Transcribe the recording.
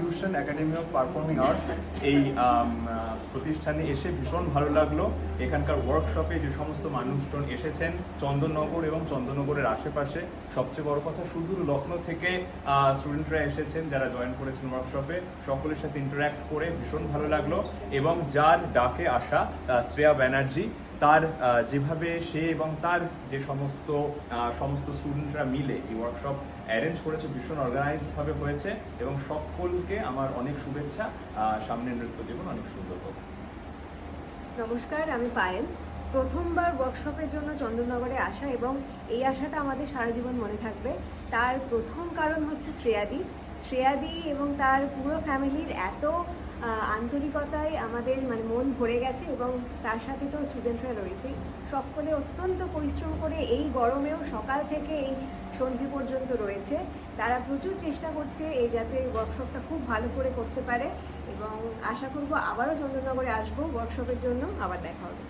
Revolution academy of performing arts এই প্রতিষ্ঠানে এসে ভীষণ ভালো লাগলো। এখানকার ওয়ার্কশপে যে সমস্ত মানুষজন এসেছেন চন্দননগর এবং চন্দননগরের আশেপাশে, সবচেয়ে বড় কথা সুদূর লখনৌ থেকে স্টুডেন্টরা এসেছেন যারা জয়েন করেছেন ওয়ার্কশপে, সকলের সাথে ইন্টারঅ্যাক্ট করে ভীষণ ভালো লাগলো। এবং যার ডাকে আসা শ্রেয়া ব্যানার্জি, তার যেভাবে সে এবং তার যে সমস্ত স্টুডেন্টরা মিলে এই ওয়ার্কশপ অ্যারেঞ্জ করেছে, ভীষণ অর্গানাইজডভাবে হয়েছে এবং সকলকে আমার অনেক শুভেচ্ছা। সামনের নৃত্য জীবন অনেক সুন্দর হোক। নমস্কার, আমি পায়েল। প্রথমবার ওয়ার্কশপের জন্য চন্দননগরে আসা এবং এই আশাটা আমাদের সারা জীবন মনে থাকবে। তার প্রথম কারণ হচ্ছে শ্রেয়াদি এবং তার পুরো ফ্যামিলির এত আন্তরিকতায় আমাদের মন ভরে গেছে এবং তার সাথে তো স্টুডেন্টরা রয়েছেই। সকলে অত্যন্ত পরিশ্রম করে এই গরমেও সকাল থেকে এই সন্ধে পর্যন্ত রয়েছে। তারা প্রচুর চেষ্টা করছে এই যাতে ওয়ার্কশপটা খুব ভালো করে করতে পারে এবং আশা করব আবারও চন্দননগরে আসবো ওয়ার্কশপের জন্য। আবার দেখা হবে।